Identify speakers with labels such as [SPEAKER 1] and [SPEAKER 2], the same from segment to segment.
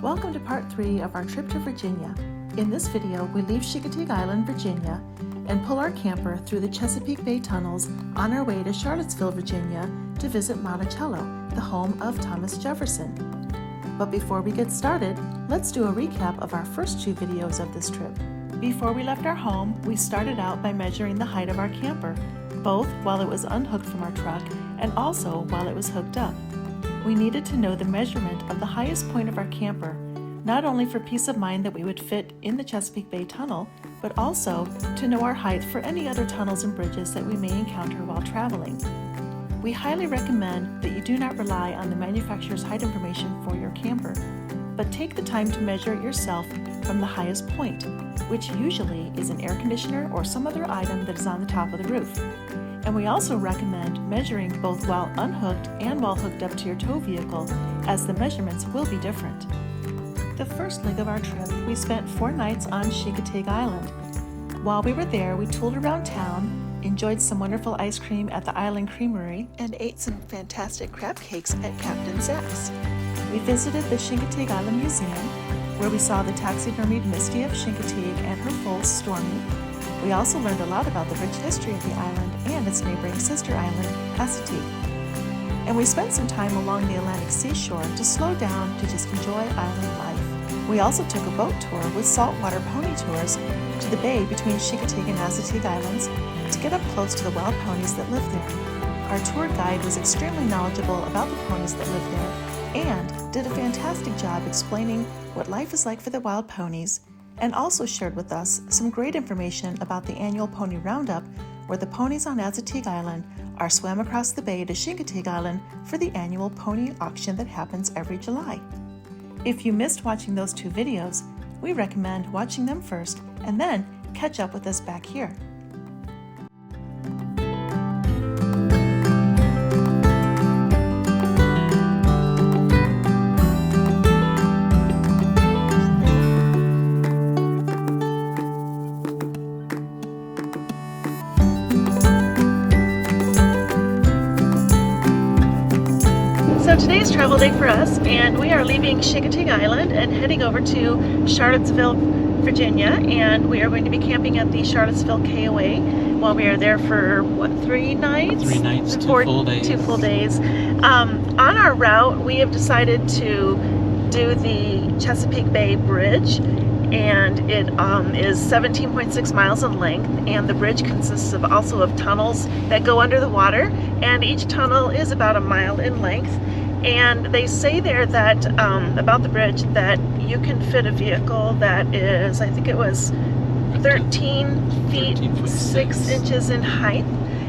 [SPEAKER 1] Welcome to part 3 of our trip to Virginia. In this video, we leave Chincoteague Island, Virginia, and pull our camper through the Chesapeake Bay Tunnels on our way to Charlottesville, Virginia to visit Monticello, the home of Thomas Jefferson. But before we get started, let's do a recap of our first 2 videos of this trip. Before we left our home, we started out by measuring the height of our camper, both while it was unhooked from our truck and also while it was hooked up. We needed to know the measurement of the highest point of our camper, not only for peace of mind that we would fit in the Chesapeake Bay Tunnel, but also to know our height for any other tunnels and bridges that we may encounter while traveling. We highly recommend that you do not rely on the manufacturer's height information for your camper, but take the time to measure it yourself from the highest point, which usually is an air conditioner or some other item that is on the top of the roof. And we also recommend measuring both while unhooked and while hooked up to your tow vehicle, as the measurements will be different. The first leg of our trip, we spent 4 nights on Chincoteague Island. While we were there, we tooled around town, enjoyed some wonderful ice cream at the Island Creamery, and ate some fantastic crab cakes at Captain Zach's. We visited the Chincoteague Island Museum, where we saw the taxidermied Misty of Chincoteague and her foal, Stormy. We also learned a lot about the rich history of the island and its neighboring sister island, Assateague. And we spent some time along the Atlantic seashore to slow down to just enjoy island life. We also took a boat tour with saltwater pony tours to the bay between Chincoteague and Assateague Islands to get up close to the wild ponies that live there. Our tour guide was extremely knowledgeable about the ponies that live there and did a fantastic job explaining what life is like for the wild ponies, and also shared with us some great information about the annual Pony Roundup, where the ponies on Assateague Island are swam across the bay to Chincoteague Island for the annual pony auction that happens every July. If you missed watching those 2 videos, we recommend watching them first and then catch up with us back here. So today's travel day for us, and we are leaving Chincoteague Island and heading over to Charlottesville, Virginia, and we are going to be camping at the Charlottesville KOA while we are there for, 3 nights?
[SPEAKER 2] 3 nights, 2 full days.
[SPEAKER 1] 2 full days. On our route, we have decided to do the Chesapeake Bay Bridge, and it is 17.6 miles in length, and the bridge consists of tunnels that go under the water, and each tunnel is about 1 mile in length. And they say there that about the bridge that you can fit a vehicle that is, I think it was 13 feet 6 inches in height,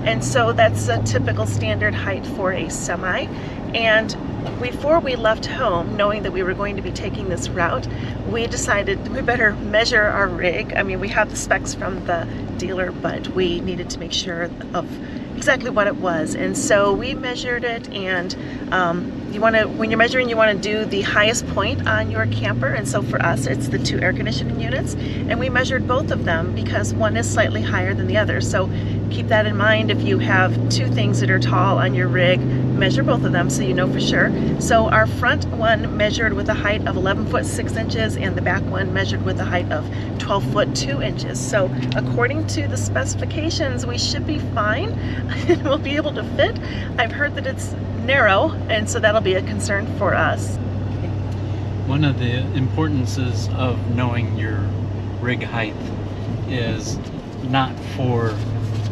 [SPEAKER 1] and so that's a typical standard height for a semi. And before we left home, knowing that we were going to be taking this route, we decided we better measure our rig. I mean, we have the specs from the dealer, but we needed to make sure of exactly what it was. And so we measured it, and when you're measuring, you want to do the highest point on your camper. And so for us, it's the 2 air conditioning units, and we measured both of them because one is slightly higher than the other. So keep that in mind. If you have 2 things that are tall on your rig, measure both of them so you know for sure. So our front one measured with a height of 11 foot 6 inches, and the back one measured with a height of 12 foot 2 inches. So according to the specifications, we should be fine and we'll be able to fit. I've heard that it's narrow, and so that'll be a concern for us.
[SPEAKER 2] One of the importances of knowing your rig height is not for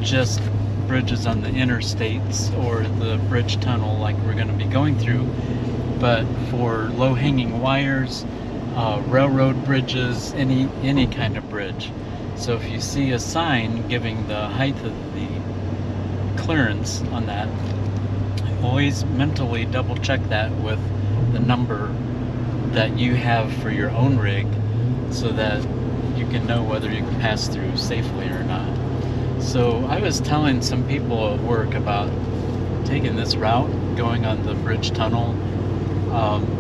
[SPEAKER 2] just bridges on the interstates or the bridge tunnel like we're going to be going through, but for low-hanging wires, railroad bridges, any kind of bridge. So if you see a sign giving the height of the clearance on that, always mentally double check that with the number that you have for your own rig, so that you can know whether you can pass through safely or not. So I was telling some people at work about taking this route, going on the bridge tunnel.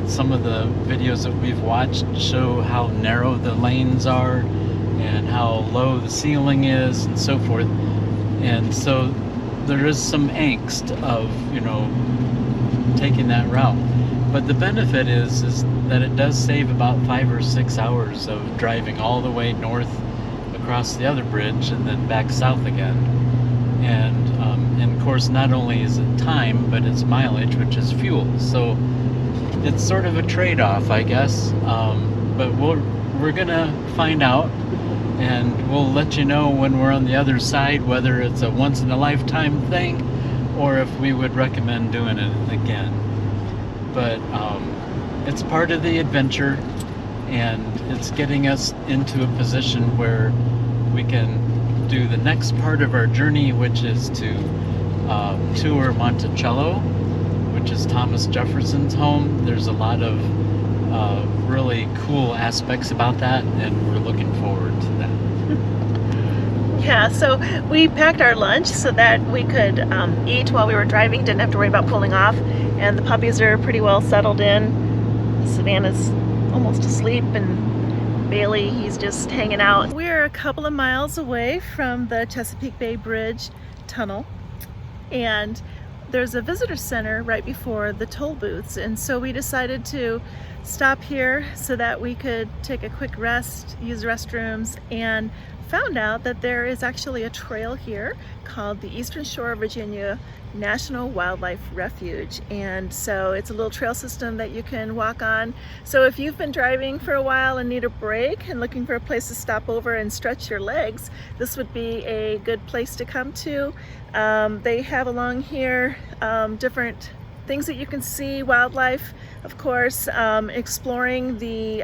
[SPEAKER 2] Some of the videos that we've watched show how narrow the lanes are and how low the ceiling is and so forth. And so there is some angst of, taking that route. But the benefit is that it does save about 5 or 6 hours of driving all the way north across the other bridge and then back south again. And of course, not only is it time, but it's mileage, which is fuel. So it's sort of a trade-off, I guess. But we're gonna find out, and we'll let you know when we're on the other side whether it's a once-in-a-lifetime thing or if we would recommend doing it again. But it's part of the adventure, and it's getting us into a position where we can do the next part of our journey, which is to tour Monticello, which is Thomas Jefferson's home. There's a lot of really cool aspects about that, and we're looking forward to that.
[SPEAKER 3] Yeah, so we packed our lunch so that we could eat while we were driving, didn't have to worry about pulling off, and the puppies are pretty well settled in. Savannah's almost asleep, and Bailey, he's just hanging out. We're a couple of miles away from the Chesapeake Bay Bridge tunnel, and there's a visitor center right before the toll booths, and so we decided to stop here so that we could take a quick rest, use restrooms, and found out that there is actually a trail here called the Eastern Shore of Virginia National Wildlife Refuge, and so it's a little trail system that you can walk on. So if you've been driving for a while and need a break and looking for a place to stop over and stretch your legs, this would be a good place to come to. They have along here different things that you can see, wildlife, of course, exploring the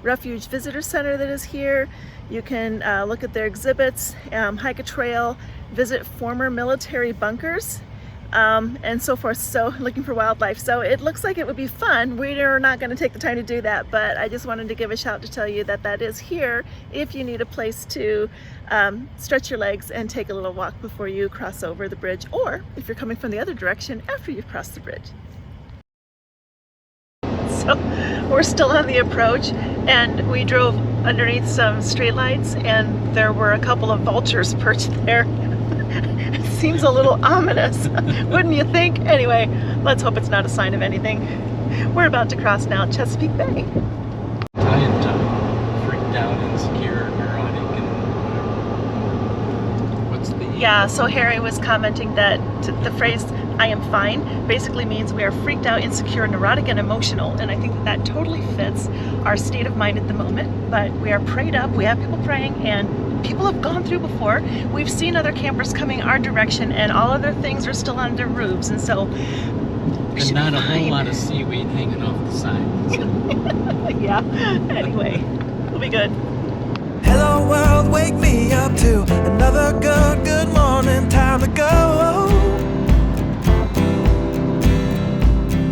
[SPEAKER 3] Refuge Visitor Center that is here. You can look at their exhibits, hike a trail, visit former military bunkers, and so forth. So looking for wildlife. So it looks like it would be fun. We are not going to take the time to do that, but I just wanted to give a shout to tell you that that is here if you need a place to stretch your legs and take a little walk before you cross over the bridge, or if you're coming from the other direction after you've crossed the bridge. So we're still on the approach, and we drove underneath some streetlights, and there were a couple of vultures perched there. It seems a little ominous, wouldn't you think? Anyway, let's hope it's not a sign of anything. We're about to cross now Chesapeake Bay.
[SPEAKER 2] I am freaked out, insecure, neurotic, and what's the...
[SPEAKER 3] Yeah, so Harry was commenting that the phrase "I am fine" basically means we are freaked out, insecure, neurotic, and emotional, and I think that totally fits our state of mind at the moment. But we are prayed up, we have people praying, and people have gone through before. We've seen other campers coming our direction, and all other things are still on their roofs, and so
[SPEAKER 2] there's not a whole lot of seaweed hanging off the sides.
[SPEAKER 3] Yeah, anyway, we'll be good.
[SPEAKER 4] Hello world, wake me up to another good morning, time to go.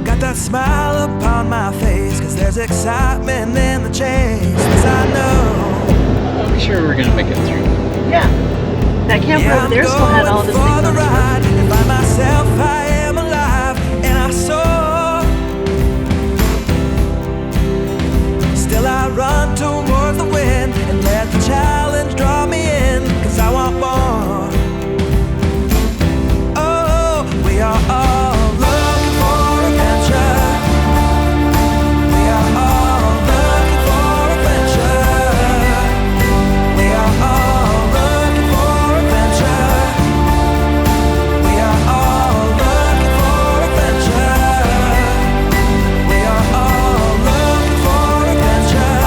[SPEAKER 4] Got that smile upon my face, cause there's excitement in the chase, cause I know
[SPEAKER 2] I'm sure we're gonna make it through.
[SPEAKER 3] Yeah, that camper over there still had all of his things on the roof.
[SPEAKER 4] And by myself I am alive, and I soar. Still I run towards the wind and let the challenge draw me in, cause I want more. Oh, we are all looking for adventure. We are all looking for adventure. We are all looking for adventure. We are all looking for adventure. We are all looking for adventure.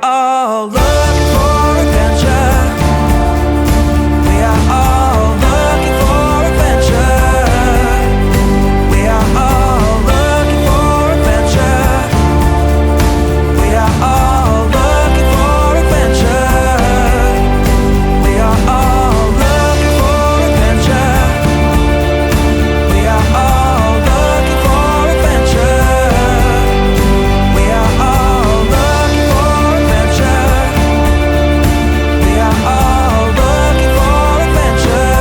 [SPEAKER 4] all looking for adventure. We are all looking for adventure. We are all looking for adventure. We are all looking for adventure. We are all looking for adventure. We are all looking for adventure. We are all looking for adventure. We are all looking for adventure.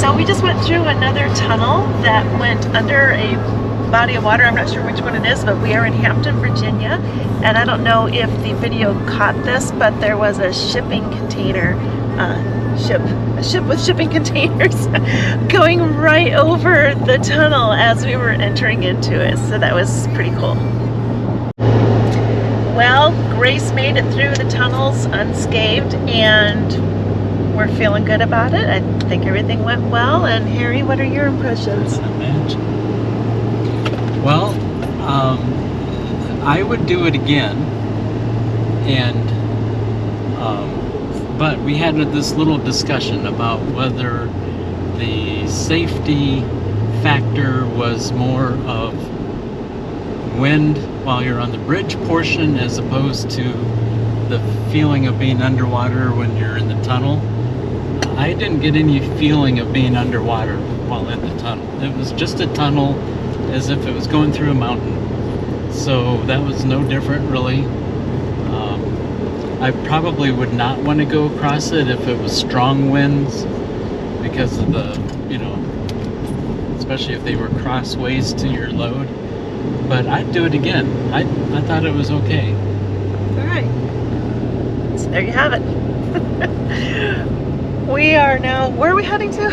[SPEAKER 3] So we just went through another tunnel that went under a body of water. I'm not sure which one it is, but we are in Hampton, Virginia. And I don't know if the video caught this, but there was a shipping container, a ship with shipping containers going right over the tunnel as we were entering into it. So that was pretty cool. Well, Grace made it through the tunnels unscathed, and we're feeling good about it. I think everything went well. And Harry, what are your impressions?
[SPEAKER 2] Well, I would do it again, and but we had this little discussion about whether the safety factor was more of wind while you're on the bridge portion as opposed to the feeling of being underwater when you're in the tunnel. I didn't get any feeling of being underwater while in the tunnel. It was just a tunnel as if it was going through a mountain. So that was no different really. I probably would not want to go across it if it was strong winds because of the, especially if they were crossways to your load. But I'd do it again. I thought it was okay.
[SPEAKER 3] All right. So there you have it. We are now, where are we heading to?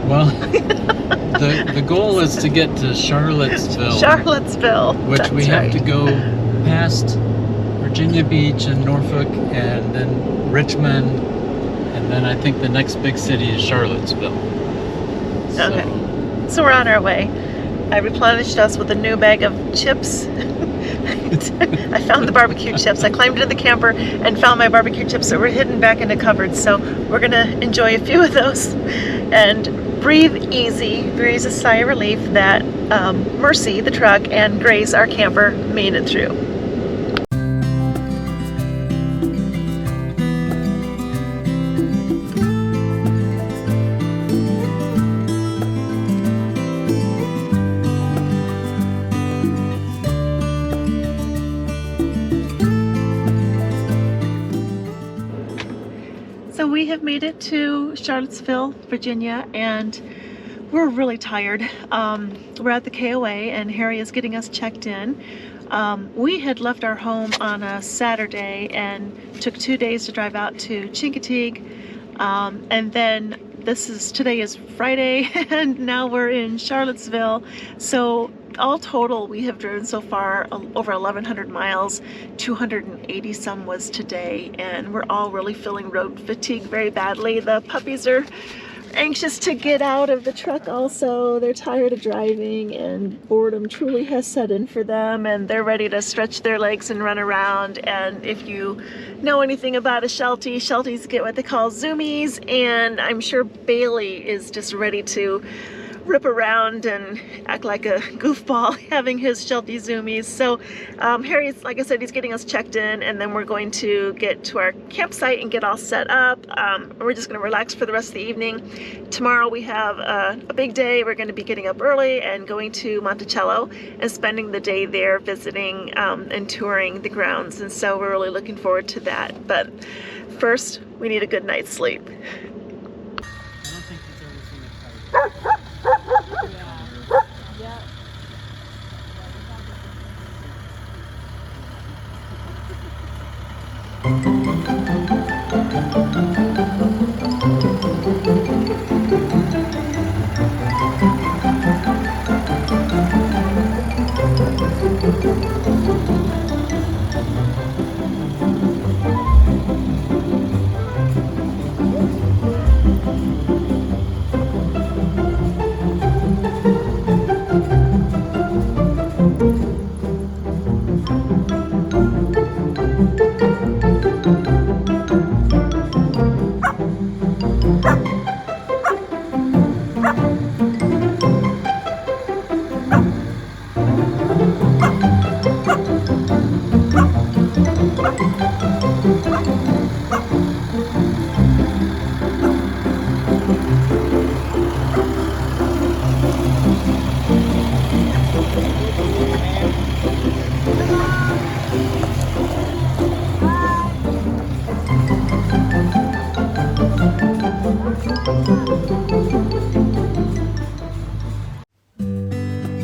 [SPEAKER 2] Well, the goal is to get to Charlottesville.
[SPEAKER 3] Charlottesville.
[SPEAKER 2] Which we have to go past Virginia Beach and Norfolk and then Richmond. And then I think the next big city is Charlottesville.
[SPEAKER 3] Okay. So we're on our way. I replenished us with a new bag of chips. I found the barbecue chips. I climbed into the camper and found my barbecue chips that were hidden back in the cupboard. So we're going to enjoy a few of those and breathe easy, breathe a sigh of relief that Mercy, the truck, and Grace, our camper, made it through. made it to Charlottesville, Virginia, and we're really tired. We're at the KOA and Harry is getting us checked in. We had left our home on a Saturday and took 2 days to drive out to Chincoteague, and then today is Friday and now we're in Charlottesville. So all total we have driven so far over 1,100 miles, 280 some was today, and we're all really feeling road fatigue very badly. The puppies are anxious to get out of the truck also. They're tired of driving and boredom truly has set in for them, and they're ready to stretch their legs and run around. And if you know anything about a sheltie, shelties get what they call zoomies, and I'm sure Bailey is just ready to rip around and act like a goofball having his sheltie zoomies. So Harry's, like I said, he's getting us checked in, and then we're going to get to our campsite and get all set up. We're just going to relax for the rest of the evening. Tomorrow we have a big day. We're going to be getting up early and going to Monticello and spending the day there visiting and touring the grounds, and so we're really looking forward to that. But first we need a good night's sleep.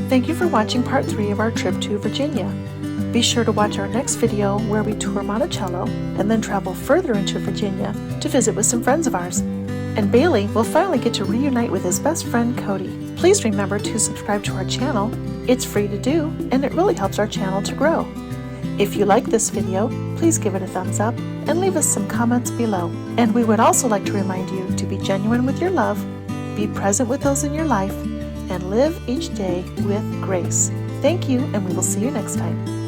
[SPEAKER 1] Thank you for watching part 3 of our trip to Virginia. Be sure to watch our next video where we tour Monticello and then travel further into Virginia to visit with some friends of ours. And Bailey will finally get to reunite with his best friend Cody. Please remember to subscribe to our channel. It's free to do, and it really helps our channel to grow. If you like this video, please give it a thumbs up and leave us some comments below. And we would also like to remind you to be genuine with your love, be present with those in your life, and live each day with grace. Thank you, and we will see you next time.